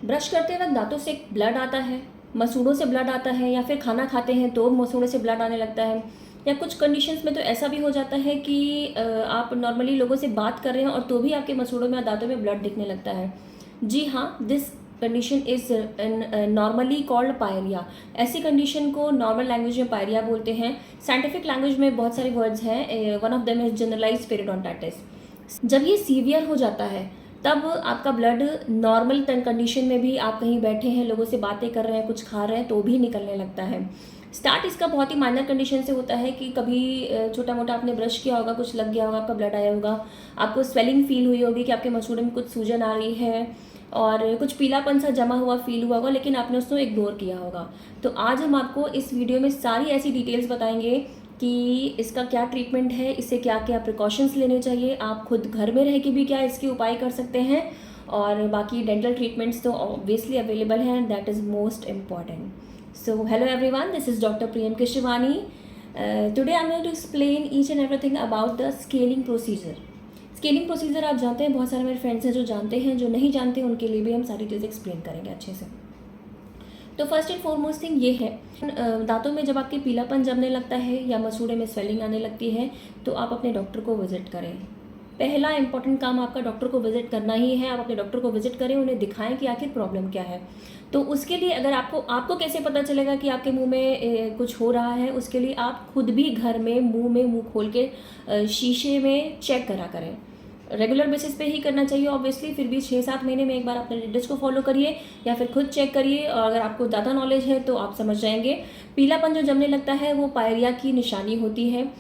Brush करते वक्त दांतों से ब्लड आता है, मसूड़ों से ब्लड आता है, या फिर खाना खाते हैं तो मसूड़ों से ब्लड आने लगता है, या कुछ कंडीशंस में तो ऐसा भी हो जाता है कि आप नॉर्मली लोगों से बात कर रहे हैं और तो भी आपके मसूड़ों में या दांतों में ब्लड दिखने लगता है। जी हाँ, this condition is normally called pyorrhoea. ऐसी कंडीशन को नॉर्मल लैंग्वेज में पायरिया बोलते हैं। साइंटिफिक लैंग्वेज में बहुत सारे वर्ड्स हैं, one of them is generalise periodontitis. जब ये सीवियर हो जाता है तब आपका ब्लड नॉर्मल कंडीशन में भी, आप कहीं बैठे हैं, लोगों से बातें कर रहे हैं, कुछ खा रहे हैं तो भी निकलने लगता है। स्टार्ट इसका बहुत ही माइनर कंडीशन से होता है कि कभी छोटा मोटा आपने ब्रश किया होगा, कुछ लग गया होगा, आपका ब्लड आया होगा, आपको स्वेलिंग फील हुई होगी कि आपके मसूड़े में कुछ सूजन आ रही है और कुछ पीलापन सा जमा हुआ फील हुआ होगा, लेकिन आपने उसको इग्नोर किया होगा। तो आज हम आपको इस वीडियो में सारी ऐसी डिटेल्स बताएंगे कि इसका क्या ट्रीटमेंट है, इससे क्या क्या प्रिकॉशंस लेने चाहिए, आप खुद घर में रह के भी क्या इसके उपाय कर सकते हैं, और बाकी डेंटल ट्रीटमेंट्स तो ऑब्वियसली अवेलेबल हैं, that is most important. So hello everyone, this is Dr. Priyam Keshwani. Today I'm going to explain each and everything about the scaling procedure. Scaling procedure आप जानते हैं, बहुत सारे मेरे फ्रेंड्स हैं जो जानते हैं, जो नहीं जानते उनके लिए भी हम सारी चीज़ें एक्सप्लेन करेंगे अच्छे से। तो फर्स्ट एंड फॉरमोस्ट थिंग ये है, दांतों में जब आपके पीलापन जमने लगता है या मसूड़े में स्वेलिंग आने लगती है तो आप अपने डॉक्टर को विजिट करें। पहला इंपॉर्टेंट काम आपका डॉक्टर को विजिट करना ही है। आप अपने डॉक्टर को विजिट करें, उन्हें दिखाएं कि आखिर प्रॉब्लम क्या है। तो उसके लिए अगर आपको कैसे पता चलेगा कि आपके मुंह में कुछ हो रहा है, उसके लिए आप खुद भी घर में मुंह खोल के शीशे में चेक करा करें। रेगुलर बेसिस पे ही करना चाहिए ऑब्वियसली, फिर भी 6-7 महीने में एक बार अपने डेंटिस्ट को फॉलो करिए या फिर खुद चेक करिए। और अगर आपको ज़्यादा नॉलेज है तो आप समझ जाएंगे। पीलापन जो जमने लगता है वो पायरिया की निशानी होती है।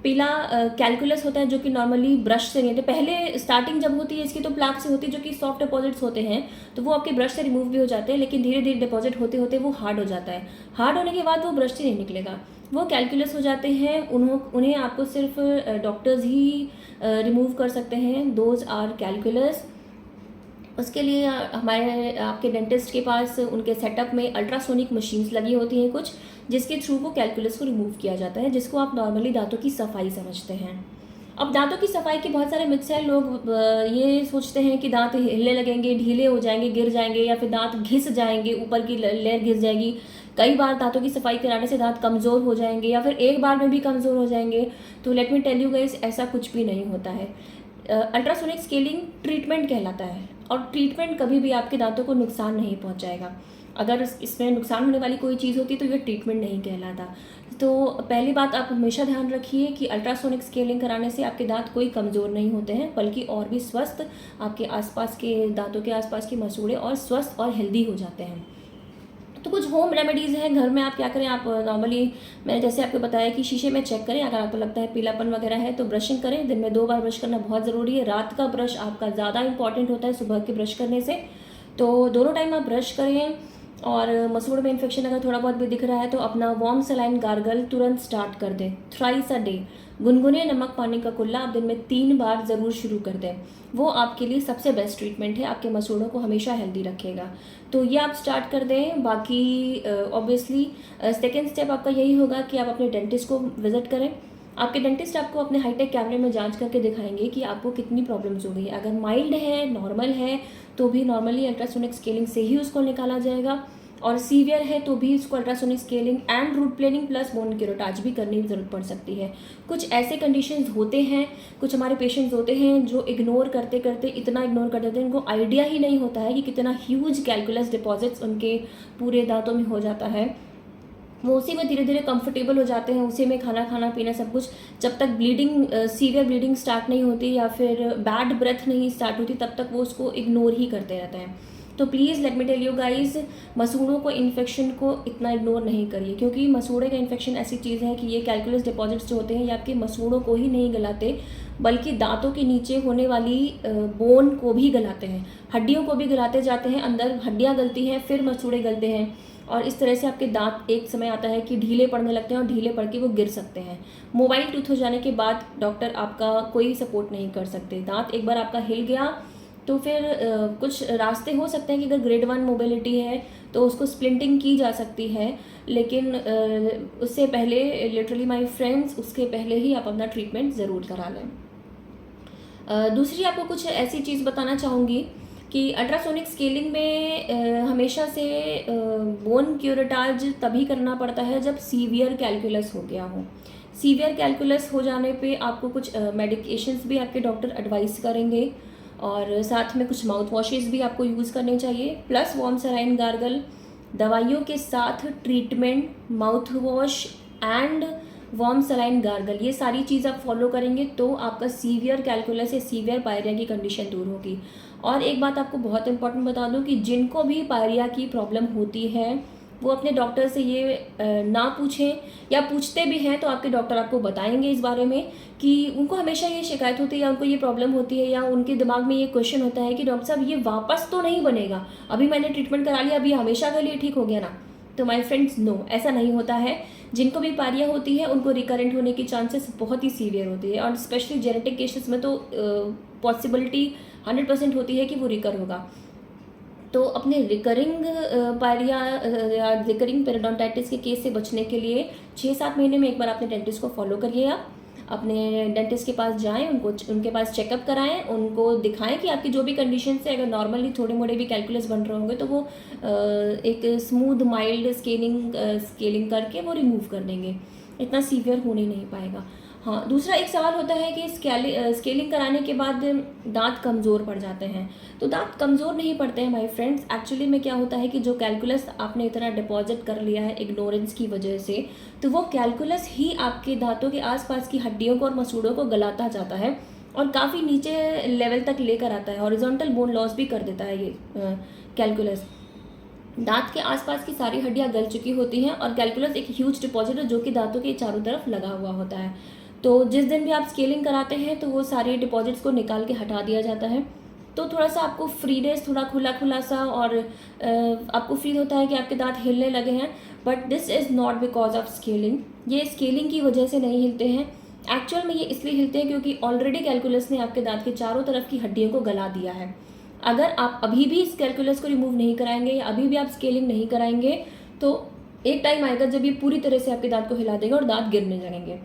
पीला कैलकुलस होता है जो कि नॉर्मली ब्रश से नहीं होते। पहले स्टार्टिंग जब होती है इसकी तो प्लाक से होती है, जो कि सॉफ्ट डिपॉजिट्स होते हैं, तो वो आपके ब्रश से रिमूव भी हो जाते हैं, लेकिन धीरे धीरे डिपॉजिट होते होते वो हार्ड हो जाता है। हार्ड होने के बाद वो ब्रश से नहीं निकलेगा, वो कैलकुलस हो जाते हैं। उन्हें आपको सिर्फ डॉक्टर्स ही रिमूव कर सकते हैं, दोज आर कैलकुलस। उसके लिए हमारे आपके डेंटिस्ट के पास उनके सेटअप में अल्ट्रासोनिक मशीन्स लगी होती हैं कुछ, जिसके थ्रू वो कैलकुलस को रिमूव किया जाता है, जिसको आप नॉर्मली दांतों की सफाई समझते हैं। अब दांतों की सफाई के बहुत सारे मिथ्स हैं। लोग ये सोचते हैं कि दांत हिलने लगेंगे, ढीले हो जाएंगे, गिर जाएंगे, या फिर दांत घिस जाएंगे, ऊपर की लेयर घिस जाएगी। कई बार दांतों की सफाई कराने से दांत कमज़ोर हो जाएंगे या फिर एक बार में भी कमज़ोर हो जाएंगे। तो let me tell you guys, ऐसा कुछ भी नहीं होता है। अल्ट्रासोनिक स्केलिंग ट्रीटमेंट कहलाता है, और ट्रीटमेंट कभी भी आपके दांतों को नुकसान नहीं पहुंचाएगा। अगर इसमें नुकसान होने वाली कोई चीज़ होती तो ये ट्रीटमेंट नहीं कहलाता। तो पहली बात आप हमेशा ध्यान रखिए कि अल्ट्रासोनिक स्केलिंग कराने से आपके दांत कोई कमज़ोर नहीं होते हैं, बल्कि और भी स्वस्थ, आपके आसपास के दांतों के आसपास के मसूड़े और स्वस्थ और हेल्दी हो जाते हैं। तो कुछ होम रेमेडीज़ हैं। घर में आप क्या करें, आप नॉर्मली मैंने जैसे आपको बताया कि शीशे में चेक करें। अगर आपको लगता है पीलापन वगैरह है तो ब्रशिंग करें। दिन में 2 बार ब्रश करना बहुत ज़रूरी है। रात का ब्रश आपका ज़्यादा इंपॉर्टेंट होता है सुबह के ब्रश करने से। तो दोनों टाइम आप ब्रश करें। और मसूड़ में इन्फेक्शन अगर थोड़ा बहुत भी दिख रहा है तो अपना वार्म सलाइन गार्गल तुरंत स्टार्ट कर दें, थ्राइस अ डे। गुनगुने नमक पानी का कुल्ला आप दिन में 3 बार ज़रूर शुरू कर दें। वो आपके लिए सबसे बेस्ट ट्रीटमेंट है, आपके मसूड़ों को हमेशा हेल्दी रखेगा। तो ये आप स्टार्ट कर दें। बाकी ऑब्वियसली सेकेंड स्टेप आपका यही होगा कि आप अपने डेंटिस्ट को विजिट करें। आपके डेंटिस्ट आपको अपने हाईटेक कैमरे में जांच करके दिखाएंगे कि आपको कितनी प्रॉब्लम्स हो रही है। अगर माइल्ड है, नॉर्मल है, तो भी नॉर्मली अल्ट्रासोनिक स्केलिंग से ही उसको निकाला जाएगा, और सीवियर है तो भी इसको ultrasonic scaling and root planing plus bone curettage भी करने की ज़रूरत पड़ सकती है। कुछ ऐसे कंडीशंस होते हैं, कुछ हमारे पेशेंट्स होते हैं जो इग्नोर करते करते इतना इग्नोर कर देते हैं, उनको आइडिया ही नहीं होता है कि कितना ह्यूज कैलकुलस डिपॉजिट्स उनके पूरे दांतों में हो जाता है। वो उसी में धीरे धीरे कंफर्टेबल हो जाते हैं, उसी में खाना पीना सब कुछ। जब तक ब्लीडिंग, सीवियर ब्लीडिंग स्टार्ट नहीं होती या फिर बैड ब्रेथ नहीं स्टार्ट होती, तब तक वो उसको इग्नोर ही करते रहते हैं। तो please let me tell you guys, मसूड़ों को इन्फेक्शन को इतना इग्नोर नहीं करिए, क्योंकि मसूड़े का इन्फेक्शन ऐसी चीज़ है कि ये कैलकुलस डिपॉजिट्स जो होते हैं ये आपके मसूड़ों को ही नहीं गलाते, बल्कि दांतों के नीचे होने वाली बोन को भी गलाते हैं, हड्डियों को भी गलाते जाते हैं। अंदर हड्डियाँ गलती हैं, फिर मसूड़े गलते हैं, और इस तरह से आपके दांत एक समय आता है कि ढीले पड़ने लगते हैं, और ढीले पड़ के वो गिर सकते हैं। मोबाइल टूथ हो जाने के बाद डॉक्टर आपका कोई सपोर्ट नहीं कर सकते। दांत एक बार आपका हिल गया तो फिर कुछ रास्ते हो सकते हैं कि अगर ग्रेड 1 मोबिलिटी है तो उसको स्प्लिंटिंग की जा सकती है, लेकिन उससे पहले लिटरली माय फ्रेंड्स, उसके पहले ही आप अपना ट्रीटमेंट ज़रूर करा लें। दूसरी आपको कुछ ऐसी चीज़ बताना चाहूँगी कि अल्ट्रासोनिक स्केलिंग में हमेशा से बोन क्यूरेटाज तभी करना पड़ता है जब सीवियर कैलकुलस हो गया हो। सीवियर कैलकुलस हो जाने पे आपको कुछ मेडिकेशंस भी आपके डॉक्टर एडवाइस करेंगे और साथ में कुछ माउथ वॉशेस भी आपको यूज़ करने चाहिए, प्लस वार्म सलाइन गार्गल, दवाइयों के साथ treatment, mouth wash and warm saline gargle, ये सारी चीज़ आप फॉलो करेंगे तो आपका सीवियर कैलकुलस या सीवियर पायरिया की कंडीशन दूर होगी। और एक बात आपको बहुत इंपॉर्टेंट बता दूं कि जिनको भी पायरिया की प्रॉब्लम होती है वो अपने डॉक्टर से ये ना पूछें, या पूछते भी हैं तो आपके डॉक्टर आपको बताएंगे इस बारे में कि उनको हमेशा ये शिकायत होती है या उनको ये प्रॉब्लम होती है या उनके दिमाग में ये क्वेश्चन होता है कि डॉक्टर साहब ये वापस तो नहीं बनेगा, अभी मैंने ट्रीटमेंट करा लिया, अभी हमेशा के लिए ठीक हो गया ना। तो माय फ्रेंड्स, नो, ऐसा नहीं होता है। जिनको भी पायरिया होती है उनको रिकरेंट होने की चांसेस बहुत ही सीवियर होती है, और स्पेशली जेनेटिक केसेस में तो पॉसिबिलिटी 100% होती है कि वो रिकर होगा। तो अपने रिकरिंग पायरिया या रिकरिंग पेरिडोंटाइटिस के केस से बचने के लिए 6-7 महीने में एक बार अपने डेंटिस्ट को फॉलो करिए। आप अपने डेंटिस्ट के पास जाएं, उनके पास चेकअप कराएं, उनको दिखाएं कि आपकी जो भी कंडीशन है, अगर नॉर्मली थोड़े मोड़े भी कैलकुलस बन रहे होंगे तो वो एक स्मूथ माइल्ड स्केलिंग करके वो रिमूव कर देंगे, इतना सीवियर होने नहीं पाएगा। हाँ, दूसरा एक सवाल होता है कि स्केलिंग कराने के बाद दांत कमज़ोर पड़ जाते हैं। तो दांत कमज़ोर नहीं पड़ते हैं माय फ्रेंड्स। एक्चुअली में क्या होता है कि जो कैलकुलस आपने इतना डिपॉजिट कर लिया है इग्नोरेंस की वजह से, तो वो कैलकुलस ही आपके दांतों के आसपास की हड्डियों को और मसूड़ों को गलाता जाता है और काफ़ी नीचे लेवल तक लेकर आता है, हॉरिजॉन्टल बोन लॉस भी कर देता है ये कैलकुलस। दांत के आसपास की सारी हड्डियां गल चुकी होती हैं और कैलकुलस एक ह्यूज डिपॉजिट है जो कि दांतों के चारों तरफ लगा हुआ होता है। तो जिस दिन भी आप स्केलिंग कराते हैं तो वो सारे डिपॉजिट्स को निकाल के हटा दिया जाता है। तो थोड़ा सा आपको फ्रीनेस, थोड़ा खुला खुला सा, और आपको फील होता है कि आपके दांत हिलने लगे हैं, but this is not because of scaling. ये स्केलिंग की वजह से नहीं हिलते हैं। एक्चुअल में ये इसलिए हिलते हैं क्योंकि ऑलरेडी कैलकुलस ने आपके दांत के चारों तरफ की हड्डियों को गला दिया है। अगर आप अभी भी इस कैलकुलस को रिमूव नहीं कराएंगे या अभी भी आप स्केलिंग नहीं कराएंगे तो एक टाइम आएगा जब ये पूरी तरह से आपके दांत को हिला देगा और दांत गिरने लगेंगे।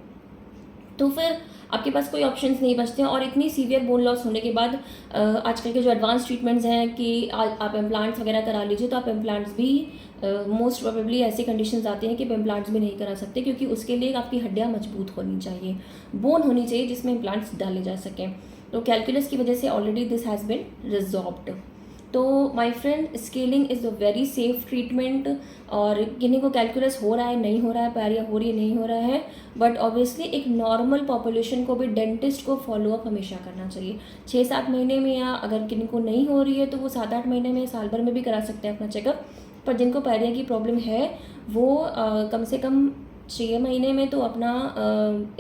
तो फिर आपके पास कोई ऑप्शंस नहीं बचते हैं। और इतनी सीवियर बोन लॉस होने के बाद आजकल के जो एडवांस ट्रीटमेंट्स हैं कि आप इम्प्लांट्स वगैरह करा लीजिए, तो आप इम्प्लांट्स भी मोस्ट प्रोबेबली ऐसी कंडीशंस आती हैं कि आप इम्प्लांट्स भी नहीं करा सकते, क्योंकि उसके लिए आपकी हड्डियाँ मजबूत होनी चाहिए, बोन होनी चाहिए जिसमें इम्प्लांट्स डाले जा सकें। तो कैलकुलस की वजह से already this has been resolved. तो my friend, scaling is a very safe treatment. और किन्हीं को कैलकुलस हो रहा है, नहीं हो रहा है, पायरिया हो रही है, नहीं हो रहा है, बट ऑब्वियसली एक नॉर्मल पॉपुलेशन को भी डेंटिस्ट को फॉलोअप हमेशा करना चाहिए। 6-7 महीने में, या अगर किन्हीं को नहीं हो रही है तो वो 7-8 महीने में, साल भर में भी करा सकते हैं अपना चेकअप। पर जिनको पायरिया की प्रॉब्लम है वो कम से कम 6 महीने में तो अपना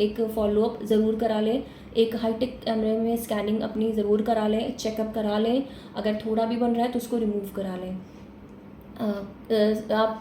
एक फॉलोअप ज़रूर करा लें, एक हाईटेक कैमरे में स्कैनिंग अपनी ज़रूर करा लें, चेकअप करा लें। अगर थोड़ा भी बन रहा है तो उसको रिमूव करा लें। आप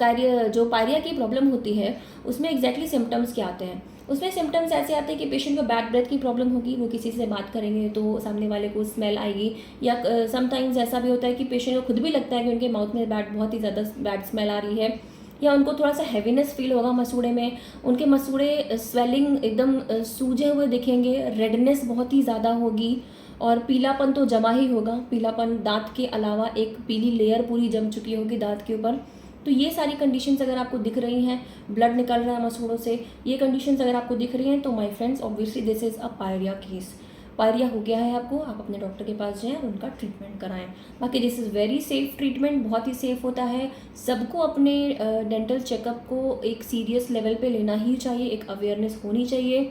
जो पायरिया की प्रॉब्लम होती है उसमें एग्जैक्टली सिम्टम्स क्या आते हैं? उसमें सिम्टम्स ऐसे आते हैं कि पेशेंट को बैड ब्रेथ की प्रॉब्लम होगी, वो किसी से बात करेंगे तो सामने वाले को स्मेल आएगी, या समटाइम्स ऐसा भी होता है कि पेशेंट को खुद भी लगता है कि उनके माउथ में बहुत ही ज़्यादा बैड स्मेल आ रही है, या उनको थोड़ा सा हैवीनेस फील होगा मसूड़े में, उनके मसूड़े स्वेलिंग एकदम सूजे हुए दिखेंगे, रेडनेस बहुत ही ज़्यादा होगी, और पीलापन तो जमा ही होगा। पीलापन, दांत के अलावा एक पीली लेयर पूरी जम चुकी होगी दांत के ऊपर। तो ये सारी कंडीशंस अगर आपको दिख रही हैं, ब्लड निकल रहा है मसूड़ों से, ये कंडीशंस अगर आपको दिख रही हैं तो my friends, obviously this is a pyorrhoea case. Pyorrhoea हो गया है आपको, आप अपने डॉक्टर के पास जाएं और उनका ट्रीटमेंट कराएं। बाकी this is very safe treatment, बहुत ही सेफ होता है। सबको अपने डेंटल चेकअप को एक सीरियस लेवल पे लेना ही चाहिए, एक अवेयरनेस होनी चाहिए,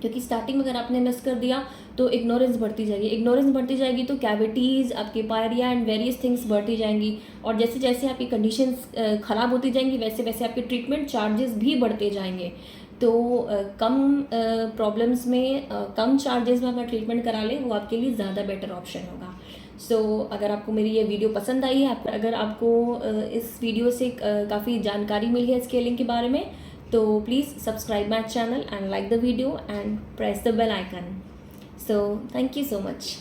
क्योंकि स्टार्टिंग में अगर आपने मिस कर दिया तो इग्नोरेंस बढ़ती जाएगी तो कैविटीज़, आपके पायरिया एंड वेरियस थिंग्स बढ़ती जाएंगी, और जैसे जैसे आपकी कंडीशंस ख़राब होती जाएंगी वैसे वैसे आपके ट्रीटमेंट चार्जेस भी बढ़ते जाएंगे। तो कम प्रॉब्लम्स में कम चार्जेस में अपना ट्रीटमेंट करा लें, वो आपके लिए ज़्यादा बेटर ऑप्शन होगा। सो अगर आपको मेरी ये वीडियो पसंद आई है, अगर आपको इस वीडियो से काफ़ी जानकारी मिली है स्केलिंग के बारे में, तो please subscribe my channel and like the video and press the bell icon. So thank you so much.